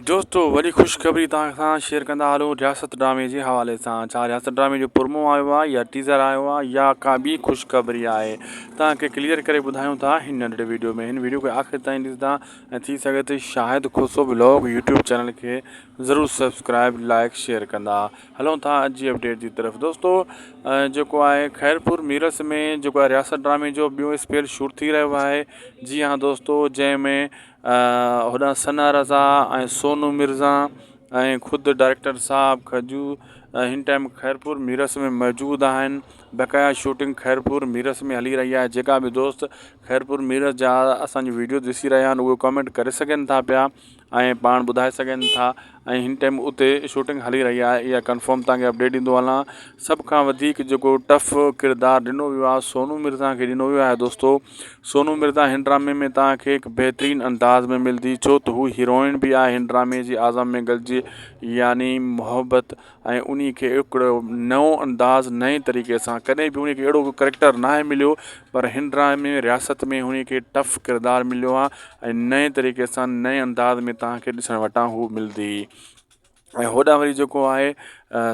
दोस्तों वरी ख़ुशख़बरी तव्हां सां शेयर कंदा हलूं रियासत ड्रामे जे हवाले सां। छा रियासत ड्रामे जो प्रोमो आयो आहे या टीज़र आयो आहे या का ॿी ख़ुशख़बरी आहे, तव्हांखे क्लियर करे ॿुधायूं था हिन नंढड़े वीडियो में। हिन वीडियो खे आख़िर ताईं ॾिसंदा ऐं थी सघे त शायदि खुसो ब्लॉग यूट्यूब चैनल खे ज़रूरु सब्सक्राइब लाइक शेयर कंदा। हलूं था अॼु जी अपडेट जी तरफ़। दोस्तों जेको आहे खैरपुर मीरस में जेको आहे रियासत ड्रामे जो ॿियों स्पेल शूट थी रहियो आहे। जी हाँ दोस्तों, जंहिंमें होॾां सना रज़ा ऐं सोनू मिर्ज़ा ऐं ख़ुदि डायरेक्टर साहब खजू हिन टाइम खैरपुर मीरस में मौजूदु आहिनि। बक़ाया शूटिंग खैरपुर मीरस में हली रही आहे। जेका बि दोस्त खैरपुर मीरस जा असांजी वीडियो ॾिसी रहिया आहिनि उहे कमेंट करे सघनि था पिया ऐं पाण ॿुधाए सघनि था। ऐं हिन टाइम उते शूटिंग हली रही आहे, इहा कंफर्म तव्हांखे अपडेट ॾींदो हलां। सभ खां वधीक जेको टफ किरदारु ॾिनो वियो आहे सोनू मिर्ज़ा खे ॾिनो वियो आहे। दोस्तों सोनू मिर्ज़ा हिन ड्रामे में तव्हांखे हिकु बहितरीनु अंदाज़ में मिलंदी, छो त हू हीरोइन बि आहे हिन ड्रामे जी आज़म में गॾिजी, यानी मोहब्बत। ऐं उन खे हिकिड़ो नओं अंदाज़ नए तरीक़े सां, कॾहिं बि उन खे अहिड़ो करेक्टर नाहे मिलियो, पर हिन ड्रामे में रियासत में उन खे टफ किरदारु मिलियो आहे ऐं नए तरीक़े सां नए अंदाज़ में तव्हांखे ॾिसण वटां हू मिलंदी। ऐं होॾां वरी जेको आहे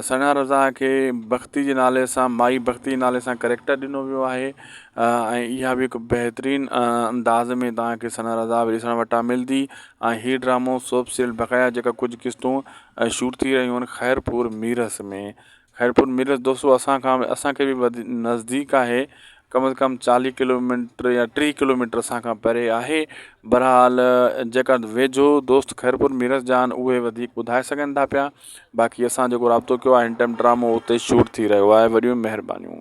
सना रज़ा खे भक्ति जे नाले सां, माई भक्ति जे नाले सां करेक्टर ॾिनो वियो आहे। ऐं इहा बि हिकु बहितरीनु अंदाज़ में तव्हांखे सना रज़ा बि ॾिसण वटां मिलंदी। ऐं हीअ ड्रामो सोप सीरियल बक़ाया जेका कुझु क़िस्तूं शूट थी रहियूं आहिनि खैरपुर मीरस में। खैरपुर मीरस दोस्तों असांखे बि नज़दीक आहे, कम से कम 40 किलोमीटर या 30 किलोमीटर असां खां परे आहे। बहरहाल जेका वेझो दोस्त खैरपुर मीरस जा आहिनि उहे वधीक ॿुधाए सघनि था पिया। बाक़ी असां जेको राब्तो कयो आहे हिन टाइम ड्रामो उते शूट थी रहियो आहे। वॾियूं महिरबानियूं।